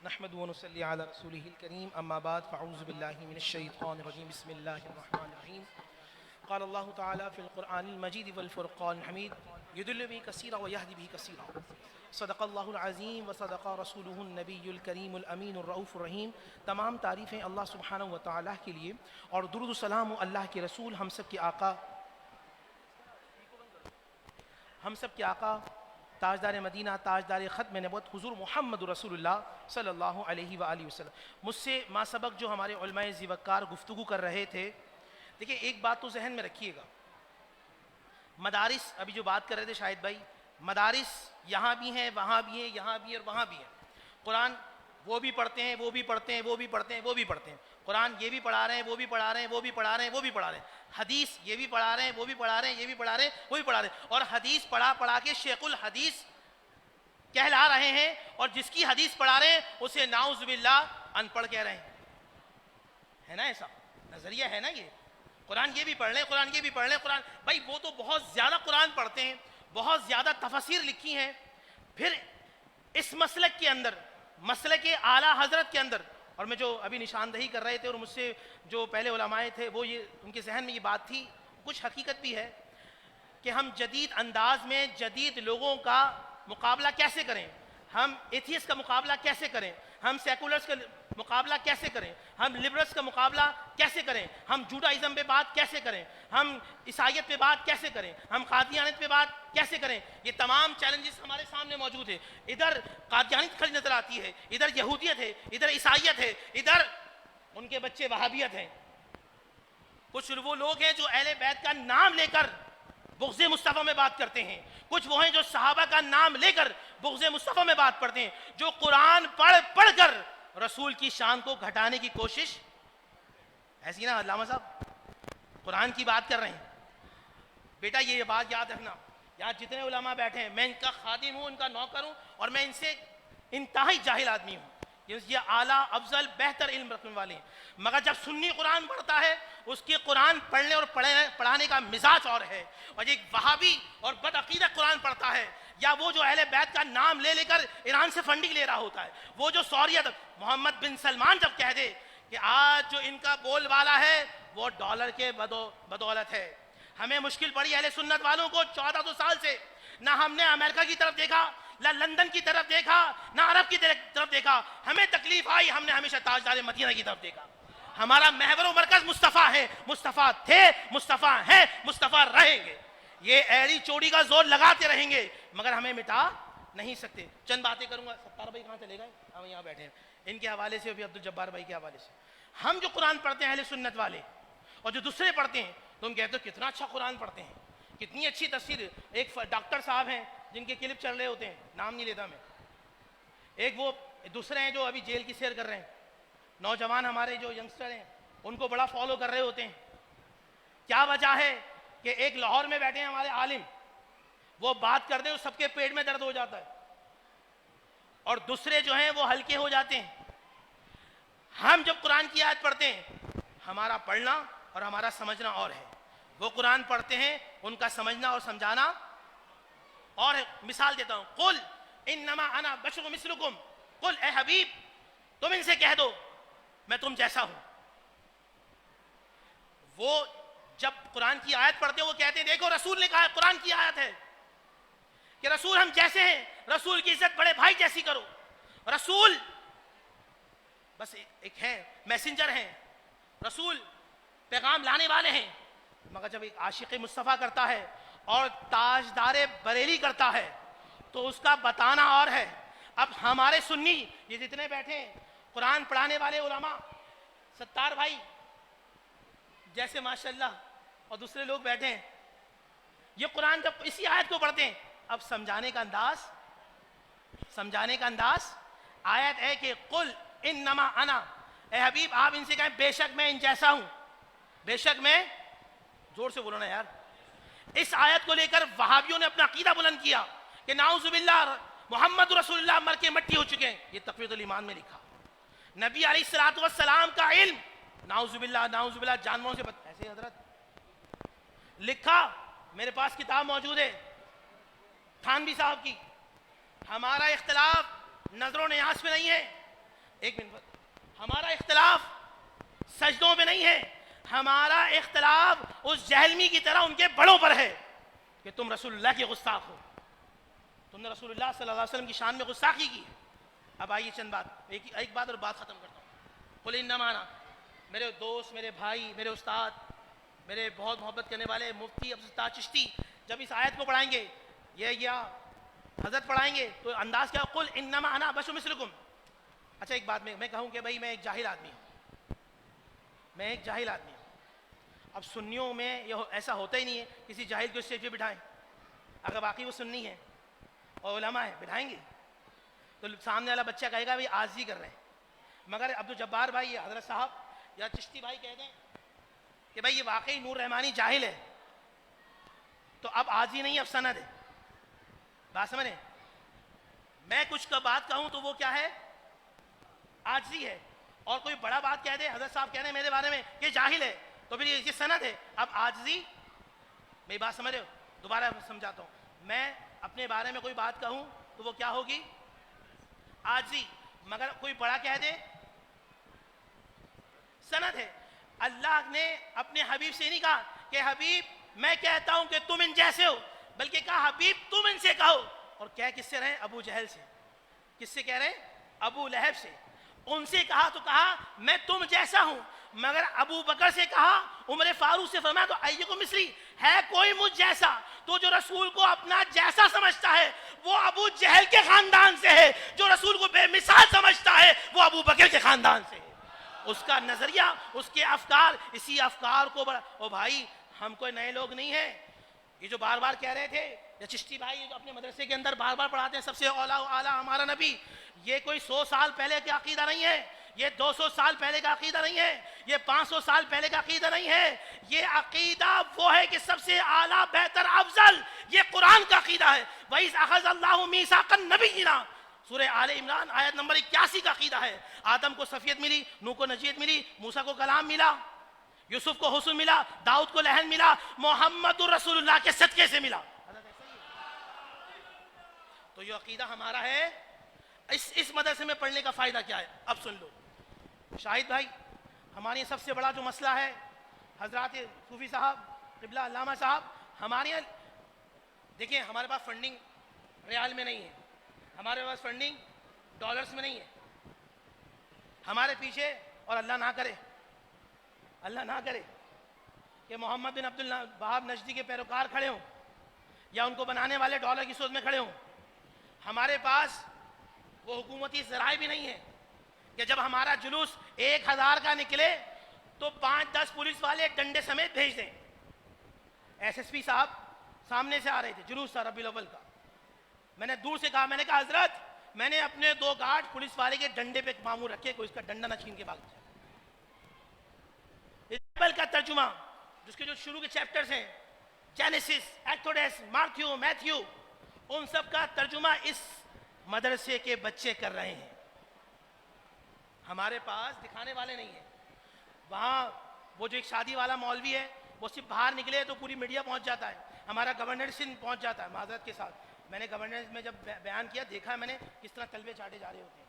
نحمد ونصلي على رسوله الكريم أما بعد فأعوذ بالله من الشيطان الرجيم بسم الله الرحمن الرحيم قال الله تعالى في القرآن المجيد والفرقان الحميد يضل به كثيرا ويهدي به كثيرا صدق اللہ العظیم و صدق رسولہ النبی الکریم الامین الرؤوف الرحیم. تمام تعریفیں اللہ سبحانہ و تعالیٰ کے لیے اور درود و سلام اللہ کے رسول ہم سب کے آقا تاجدار مدینہ تاجدار ختم نبوت حضور محمد رسول اللہ صلی اللہ علیہ وآلہ وسلم. مجھ سے ما سبق جو ہمارے علماء ذیوکار گفتگو کر رہے تھے، دیکھیں ایک بات تو ذہن میں رکھیے گا، مدارس ابھی جو بات کر رہے تھے شاہد بھائی، مدارس یہاں بھی ہیں وہاں بھی ہیں یہاں بھی اور وہاں بھی ہیں. قرآن وہ بھی پڑھتے ہیں وہ بھی پڑھتے ہیں وہ بھی پڑھتے ہیں وہ بھی پڑھتے ہیں. قرآن یہ بھی پڑھا رہے ہیں وہ بھی پڑھا رہے ہیں وہ بھی پڑھا رہے ہیں وہ بھی پڑھا رہے ہیں. حدیث یہ بھی پڑھا رہے ہیں وہ بھی پڑھا رہے ہیں یہ بھی پڑھا رہے ہیں وہ بھی پڑھا رہے ہیں. اور حدیث پڑھا کے شیخ الحدیث کہلا رہے ہیں، اور جس کی حدیث پڑھا رہے ہیں اسے نعوذ باللہ ان پڑھ کہہ رہے ہیں. ہے نا ایسا نظریہ ہے نا؟ یہ قرآن یہ بھی پڑھ لیں قرآن یہ بھی پڑھ لیں قرآن. بھائی وہ تو بہت زیادہ قرآن پڑھتے ہیں، بہت زیادہ تفاسیر لکھی ہیں. پھر اس مسلک کے اندر، مسلک اعلیٰ حضرت کے اندر، اور میں جو ابھی نشاندہی کر رہے تھے اور مجھ سے جو پہلے علماء تھے وہ یہ ان کے ذہن میں یہ بات تھی، کچھ حقیقت بھی ہے کہ ہم جدید انداز میں جدید لوگوں کا مقابلہ کیسے کریں، ہم ایتھیسٹ کا مقابلہ کیسے کریں، ہم سیکولرز کا مقابلہ کیسے کریں، ہم لبرلز کا مقابلہ کیسے کریں، ہم جوڈائزم پہ بات کیسے کریں، ہم عیسائیت پہ بات کیسے کریں، ہم قادیانیت پہ بات کیسے کریں. یہ تمام چیلنجز ہمارے سامنے موجود ہیں. ادھر قادیانیت کھڑی نظر آتی ہے، ادھر یہودیت ہے، ادھر عیسائیت ہے، ادھر ان کے بچے وہابیت ہیں. کچھ وہ لوگ ہیں جو اہل بیت کا نام لے کر بغض مصطفیٰ میں بات کرتے ہیں، کچھ وہ ہیں جو صحابہ کا نام لے کر بغض مصطفیٰ میں بات پڑھتے ہیں، جو قرآن پڑھ کر رسول کی شان کو گھٹانے کی کوشش. ایسی نا علامہ صاحب قرآن کی بات کر رہے ہیں. بیٹا یہ بات یاد رکھنا، یہاں جتنے علماء بیٹھے ہیں میں ان کا خادم ہوں، ان کا نوکر ہوں، اور میں ان سے انتہائی جاہل آدمی ہوں. یہ اعلیٰ افضل بہتر علم رکھنے والے ہیں. مگر جب سنی قرآن پڑھتا ہے اس کے قرآن پڑھنے اور پڑھانے کا مزاج اور ہے، اور ایک وہابی اور بدعقیدہ قرآن پڑھتا ہے، یا وہ جو اہل بیت کا نام لے کر ایران سے فنڈنگ لے رہا ہوتا ہے، وہ جو سوریت محمد بن سلمان جب کہہ دے کہ آج جو ان کا بول والا ہے وہ ڈالر کے بدولت ہے. ہمیں مشکل پڑی اہل سنت والوں کو 1400 سال سے، نہ ہم نے امریکہ کی طرف دیکھا، نہ لندن کی طرف دیکھا، نہ عرب کی طرف دیکھا. ہمیں تکلیف آئی، ہم نے ہمیشہ تاجدار مدینہ کی طرف دیکھا. ہمارا محور و مرکز مصطفیٰ ہے، مصطفیٰ تھے، مصطفیٰ ہیں، مصطفیٰ رہیں گے. یہ ایڑی چوڑی کا زور لگاتے رہیں گے مگر ہمیں مٹا نہیں سکتے. چند باتیں کروں گا. ستار بھائی کہاں چلے گئے؟ ہم یہاں بیٹھے ہیں. ان کے حوالے سے بھی عبدالجبار بھائی کے حوالے سے، ہم جو قرآن پڑھتے ہیں اہل سنت والے اور جو دوسرے پڑھتے ہیں، تم کہتے ہو کتنا اچھا قرآن پڑھتے ہیں، کتنی اچھی تفسیر. ایک ڈاکٹر صاحب ہیں جن کے کلپ چل رہے ہوتے ہیں، نام نہیں لیتا میں. ایک وہ دوسرے ہیں جو ابھی جیل کی سیر کر رہے ہیں. نوجوان ہمارے جو ینگسٹر ہیں ان کو بڑا فالو کر رہے ہوتے ہیں. کیا وجہ ہے کہ ایک لاہور میں بیٹھے ہیں ہمارے عالم، وہ بات کرتے ہیں سب کے پیٹ میں درد ہو جاتا ہے، اور دوسرے جو ہیں وہ ہلکے ہو جاتے ہیں. ہم جب قرآن کی آیت پڑھتے ہیں ہمارا پڑھنا اور ہمارا سمجھنا اور ہے، وہ قرآن پڑھتے ہیں ان کا سمجھنا اور سمجھانا اور ہے. مثال دیتا ہوں، قل انما انا بشر مثلکم، قل اے حبیب تم ان سے کہہ دو میں تم جیسا ہوں. وہ جب قرآن کی آیت پڑھتے ہیں وہ کہتے ہیں دیکھو رسول نے کہا، قرآن کی آیت ہے کہ رسول ہم جیسے ہیں، رسول کی عزت بڑے بھائی جیسی کرو. رسول بس ایک ہے، میسنجر ہیں، رسول پیغام لانے والے ہیں. مگر جب ایک عاشق مصطفیٰ کرتا ہے اور تاجدار بریلی کرتا ہے تو اس کا بتانا اور ہے. اب ہمارے سنی یہ جتنے بیٹھے ہیں قرآن پڑھانے والے علماء، ستار بھائی جیسے ماشاءاللہ اور دوسرے لوگ بیٹھے ہیں، یہ قرآن جب اسی آیت کو پڑھتے ہیں، اب سمجھانے کا انداز آیت ہے کہ قل انما انا، اے حبیب آپ ان سے کہیں بے شک میں ان جیسا ہوں، بے شک میں، زور سے بولو نا یار. اس آیت کو لے کر وہابیوں نے اپنا عقیدہ بلند کیا کہ نعوذ باللہ محمد رسول اللہ مر کے مٹی ہو چکے ہیں. یہ تقویۃ الایمان میں لکھا. نبی علیہ الصلوۃ والسلام کا علم نعوذ باللہ جانوروں سے ایسے حضرت لکھا. میرے پاس کتاب موجود ہے تھانوی صاحب کی. ہمارا اختلاف نظر و نیاز پہ نہیں ہے، ایک منٹ، ہمارا اختلاف سجدوں میں نہیں ہے، ہمارا اختلاف اس جہلمی کی طرح ان کے بڑوں پر ہے کہ تم رسول اللہ کے گستاخ ہو، تم نے رسول اللہ صلی اللہ علیہ وسلم کی شان میں گستاخی کی۔ اب آئیے چند بات، ایک بات اور بات ختم کرتا ہوں۔ قل انما انا، میرے دوست، میرے بھائی، میرے استاد، میرے بہت محبت کرنے والے مفتی عبدالستار چشتی جب اس آیت کو پڑھائیں گے، یہ یا حضرت پڑھائیں گے تو انداز کیا، قل انما انا بشر مثلکم۔ اچھا ایک بات میں کہوں کہ بھائی میں ایک جاہل آدمی ہوں، میں ایک جاہل آدمی ہوں۔ اب سنیوں میں یہ ایسا ہوتا ہی نہیں ہے کسی جاہل کو اسٹیج پہ بٹھائیں، اگر واقعی وہ سنی ہے اور علماء ہے بٹھائیں گے تو سامنے والا بچہ کہے گا بھائی عاجزی کر رہے ہیں، مگر عبدالجبار بھائی یا حضرت صاحب یا چشتی بھائی کہہ دیں کہ بھائی یہ واقعی نور رحمانی جاہل ہے تو اب عاجزی نہیں، اب سند ہے۔ بات سمجھیں، میں کچھ کا بات کہوں تو وہ کیا ہے، عاجزی ہے، اور کوئی بڑا بات کہہ دے، حضرت صاحب کہہ دیں میرے بارے میں یہ جاہل ہے تو پھر یہ سند ہے، اب عاجزی۔ میری بات سمجھ رہے ہو؟ دوبارہ سمجھاتا ہوں، میں اپنے بارے میں کوئی بات کہوں تو وہ کیا ہوگی، عاجزی، مگر کوئی بڑا کہہ دے سند ہے۔ اللہ نے اپنے حبیب سے نہیں کہا کہ حبیب میں کہتا ہوں کہ تم ان جیسے ہو، بلکہ کہا حبیب تم ان سے کہو، اور کہہ کس سے رہے، ابو جہل سے۔ کس سے کہہ رہے، ابو لہب سے۔ ان سے کہا تو کہا میں تم جیسا ہوں، مگر ابو بکر سے کہا، عمر فاروق سے فرمایا تو ایکم مثلی، ہے کوئی مجھ جیسا؟ تو جو رسول کو اپنا جیسا سمجھتا ہے وہ ابو جہل کے خاندان سے ہے، جو رسول کو بے مثال سمجھتا ہے وہ ابو بکر کے خاندان سے ہے۔ اس کا نظریہ، اس کے افکار، اسی افکار کو او بھائی ہم کوئی نئے لوگ نہیں ہیں، یہ جو بار بار کہہ رہے تھے یا چشتی بھائی جو اپنے مدرسے کے اندر بار بار پڑھاتے ہیں سب سے اعلیٰ ہمارا نبی، یہ کوئی 100 سال پہلے کا عقیدہ نہیں ہے، یہ 200 سال پہلے کا عقیدہ نہیں ہے، یہ 500 سال پہلے کا عقیدہ نہیں ہے، یہ عقیدہ وہ ہے کہ سب سے اعلیٰ، بہتر، افضل یہ قرآن کا عقیدہ ہے۔ وَإِذْ أَخَذَ اللَّهُ مِيثَاقَ النَّبِيِّينَ، سورہ آل عمران آیت نمبر 81 کا عقیدہ ہے۔ آدم کو صفیت ملی، نوح کو نجیت ملی، موسیٰ کو کلام ملا، یوسف کو حسن ملا، داؤد کو لحن ملا، محمد رسول اللہ کے صدقے سے ملا۔ تو یہ عقیدہ ہمارا ہے۔ اس مدرسے میں پڑھنے کا فائدہ کیا ہے، اب سن لو شاہد بھائی، ہمارے سب سے بڑا جو مسئلہ ہے، حضرات صوفی صاحب، قبلہ علامہ صاحب، ہمارے یہاں دیکھیں ہمارے پاس فنڈنگ ریال میں نہیں ہے، ہمارے پاس فنڈنگ ڈالرز میں نہیں ہے، ہمارے پیچھے، اور اللہ نہ کرے، اللہ نہ کرے کہ محمد بن عبد الوہاب نجدی کے پیروکار کھڑے ہوں یا ان کو بنانے والے ڈالر کی سوچ میں کھڑے ہوں، ہمارے پاس وہ حکومتی ذرائع بھی نہیں ہے کہ جب ہمارا جلوس 1000 کا نکلے تو 5-10 پولیس والے ڈنڈے سمیت بھیج دیں۔ ایس ایس پی صاحب سامنے سے آ رہے تھے، جلوس تھا ربیع الاول کا، میں نے دور سے کہا، میں نے کہا حضرت میں نے اپنے 2 گارڈ پولیس والے کے ڈنڈے پہ معمور رکھے، کوئی اس کا ڈنڈا نہ چھین کے بھاگ جائے۔ بائبل کا ترجمہ جس کے جو شروع کے چیپٹرز ہیں، جینیسس، ایکسوڈس، مارتھیو، میتھیو، ان سب کا ترجمہ اس مدرسے کے بچے کر رہے ہیں، ہمارے پاس دکھانے والے نہیں ہیں۔ وہاں وہ جو ایک شادی والا مولوی ہے وہ صرف باہر نکلے تو پوری میڈیا پہنچ جاتا ہے، ہمارا گورنر سندھ پہنچ جاتا ہے معذرت کے ساتھ۔ میں نے گورنر میں جب بیان کیا دیکھا میں نے کس طرح تلوے چاٹے جا رہے ہوتے ہیں،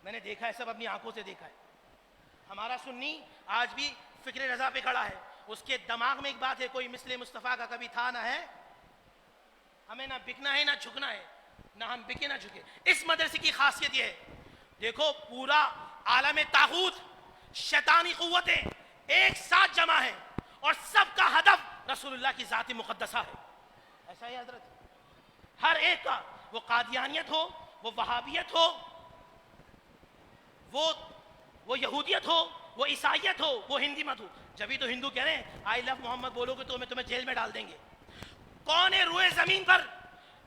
میں نے دیکھا ہے، سب اپنی آنکھوں سے دیکھا ہے۔ ہمارا سنی آج بھی فکر رضا پہ کھڑا ہے، اس کے دماغ میں ایک بات ہے، کوئی مثل مصطفیٰ کا کبھی تھا نہ ہے، ہمیں نہ بکنا ہے نہ جھکنا ہے، نہ ہم بکے نہ جھکے۔ اس مدرسے کی خاصیت یہ ہے، دیکھو پورا عالم طاغوت، شیطانی قوتیں ایک ساتھ جمع ہیں اور سب کا ہدف رسول اللہ کی ذات مقدسہ ہے، ایسا ہی حضرت ہر ایک کا، وہ قادیانیت ہو، وہ وہابیت ہو، وہ یہودیت ہو، وہ عیسائیت ہو، وہ ہندی مت ہو۔ جبھی تو ہندو کہہ رہے ہیں آئی لو محمد بولو گے تو میں تمہیں جیل میں ڈال دیں گے۔ کون ہے روئے زمین پر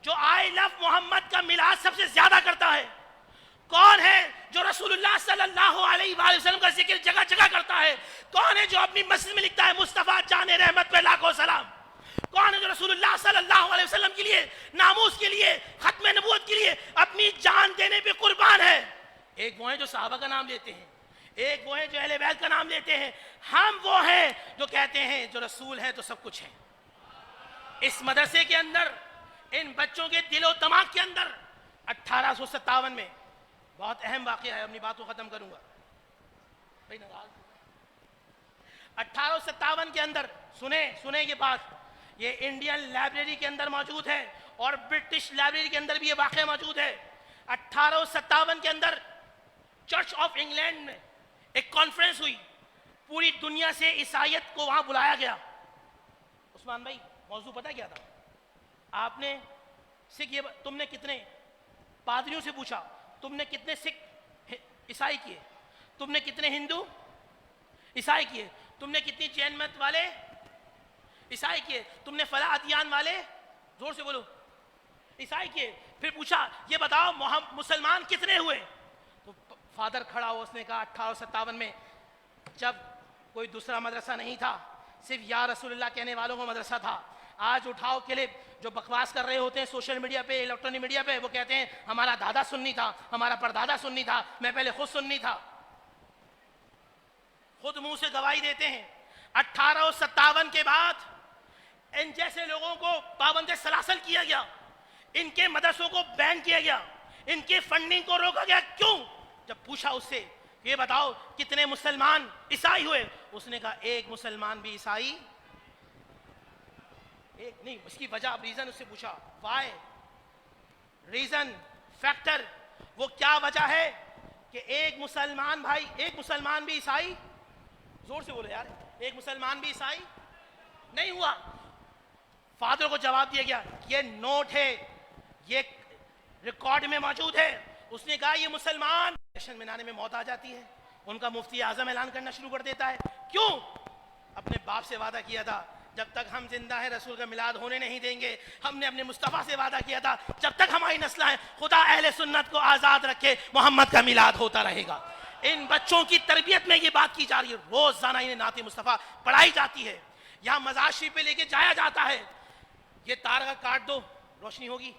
جو آئی لو محمد کا میلاد سب سے زیادہ کرتا ہے؟ کون ہے جو رسول اللہ صلی اللہ علیہ وآلہ وسلم کا ذکر جگہ جگہ کرتا ہے؟ کون ہے جو اپنی مسجد میں لکھتا ہے مصطفیٰ جان رحمت پہ لاکھوں سلام؟ کون ہے جو رسول اللہ صلی اللہ علیہ وسلم کے لیے، ناموس کے لیے، ختم نبوت کے لیے اپنی جان دینے پہ قربان ہے؟ ایک وہ ہیں جو صحابہ کا نام لیتے ہیں، ایک وہ ہیں جو اہل بیت کا نام لیتے ہیں، ہم وہ ہیں جو کہتے ہیں جو رسول ہے تو سب کچھ ہے۔ اس مدرسے کے اندر ان بچوں کے دل و دماغ کے اندر 1857 میں بہت اہم واقعہ ہے, اپنی بات کو ختم کروں گا. بھائی ناراض 1857 کے اندر سنیں یہ بات, یہ انڈین لائبریری کے اندر موجود ہے اور برٹش لائبریری کے اندر بھی یہ واقعہ موجود ہے. 1857 کے اندر چرچ آف انگلینڈ میں ایک کانفرنس ہوئی, پوری دنیا سے عیسائیت کو وہاں بلایا گیا. عثمان بھائی موضوع پتہ کیا تھا؟ آپ نے سکھ, یہ تم نے کتنے پادریوں سے پوچھا تم نے کتنے سکھ عیسائی کیے, تم نے کتنے ہندو عیسائی کیے, تم نے کتنی جین مت والے عیسائی کیے, تم نے فلاں ادیان والے, زور سے بولو, عیسائی کیے. پھر پوچھا یہ بتاؤ مسلمان کتنے ہوئے؟ تو فادر کھڑا ہوا, اس نے کہا 1857 میں جب کوئی دوسرا مدرسہ نہیں تھا, صرف یا رسول اللہ کہنے والوں کا مدرسہ تھا. آج اٹھاؤ کلپ جو بکواس کر رہے ہوتے ہیں سوشل میڈیا پہ, الیکٹرانک میڈیا پہ, وہ کہتے ہیں ہمارا دادا سنی تھا, ہمارا پردادا سنی تھا, میں پہلے خود سنی تھا. خود منہ سے گواہی دیتے ہیں. 1857 کے بعد ان جیسے لوگوں کو پابند سلاسل کیا گیا, ان کے مدرسوں کو بین کیا گیا, ان کی فنڈنگ کو روکا گیا. کیوں؟ جب پوچھا اس سے یہ بتاؤ کتنے مسلمان عیسائی ہوئے, اس نے کہا ایک مسلمان بھی عیسائی ایک نہیں. اس کی وجہ, ریزن اس سے پوچھا, وائی, ریزن, فیکٹر, وہ کیا وجہ ہے کہ ایک مسلمان بھائی, ایک مسلمان بھی عیسائی, زور سے بولو یار, ایک مسلمان بھی عیسائی نہیں ہوا. فادر کو جواب دیا گیا, یہ نوٹ ہے, یہ ریکارڈ میں موجود ہے. اس نے کہا یہ مسلمان جشن منانے میں موت آ جاتی ہے, ان کا مفتی اعظم اعلان کرنا شروع کر دیتا ہے. کیوں؟ اپنے باپ سے وعدہ کیا تھا جب تک ہم زندہ ہیں رسول کا میلاد ہونے نہیں دیں گے. ہم نے اپنے مصطفیٰ سے وعدہ کیا تھا جب تک ہماری نسلیں ہیں خدا اہل سنت کو آزاد رکھے محمد کا میلاد ہوتا رہے گا. ان بچوں کی تربیت میں یہ بات کی جا رہی ہے, روزانہ انہیں نعت مصطفیٰ پڑھائی جاتی ہے, یہاں مزار شریف پہ لے کے جایا جاتا ہے. یہ تار کا کاٹ دو روشنی ہوگی.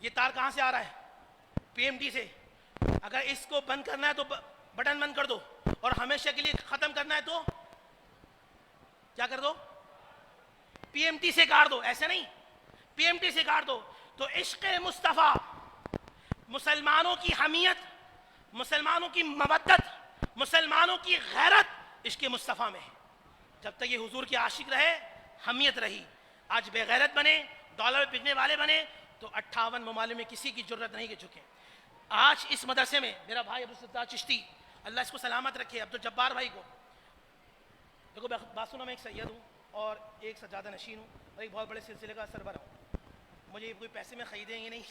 یہ تار کہاں سے آ رہا ہے؟ پی ایم ٹی سے. اگر اس کو بند کرنا ہے تو بٹن بند کر دو, اور ہمیشہ کے لیے ختم کرنا ہے تو کیا کر دو؟ پی ایم ٹی سے کاٹ دو. ایسے نہیں, پی ایم ٹی سے کاٹ دو. تو عشق مصطفیٰ, مسلمانوں کی حمیت, مسلمانوں کی مودت, مسلمانوں کی غیرت عشق مصطفیٰ میں ہے. جب تک یہ حضور کے عاشق رہے حمیت رہی. آج بے غیرت بنے, ڈالر بکنے والے بنے, تو 58 ممالک میں کسی کی جرت نہیں کہ جھکے. آج اس مدرسے میں میرا بھائی عبدالستار چشتی, اللہ اس کو سلامت رکھے, عبدالجبار بھائی کو, دیکھو بات سنو, میں ایک سید ہوں اور ایک سجادہ نشین ہوں اور ایک بہت بڑے سلسلے کا سربراہ ہوں. مجھے کوئی پیسے میں خریدیں یہ نہیں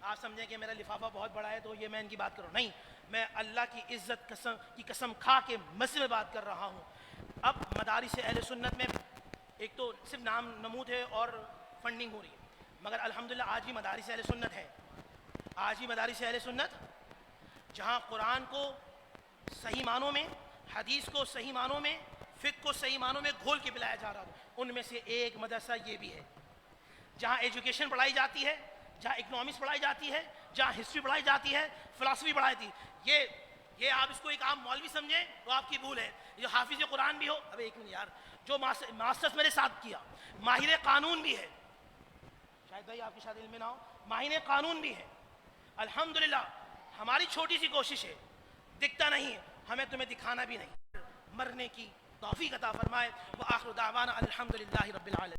آپ سمجھیں کہ میرا لفافہ بہت بڑا ہے تو یہ میں ان کی بات کروں, نہیں. میں اللہ کی عزت کی قسم کھا کے مسجد میں بات کر رہا ہوں. اب مدارس اہل سنت میں ایک تو صرف نام نمود ہے اور فنڈنگ ہو رہی ہے, مگر الحمدللہ آج بھی مدارس اہل سنت ہے. آج بھی مدارس اہل سنت جہاں قرآن کو صحیح معنوں میں, حدیث کو صحیح معنوں میں, فقہ کو صحیح معنوں میں گھول کے پلایا جا رہا ہے. ان میں سے ایک مدرسہ یہ بھی ہے جہاں ایجوکیشن پڑھائی جاتی ہے, جہاں اکنامکس پڑھائی جاتی ہے, جہاں ہسٹری پڑھائی جاتی ہے, فلسفی پڑھائی جاتی ہے. یہ آپ اس کو ایک عام مولوی سمجھیں تو آپ کی بھول ہے. جو حافظ قرآن بھی ہو, ابھی ایک منٹ یار, جو ماسٹرز میرے ساتھ کیا, ماہر قانون بھی ہے, شاید بھائی آپ کی شاید علم میں نہ ہو, ماہر قانون بھی ہے. الحمدللہ ہماری چھوٹی سی کوشش ہے, دکھتا نہیں ہے, ہمیں تمہیں دکھانا بھی نہیں, مرنے کی توفیق عطا فرمائے. وآخر دعوانا الحمدللہ رب العالمین.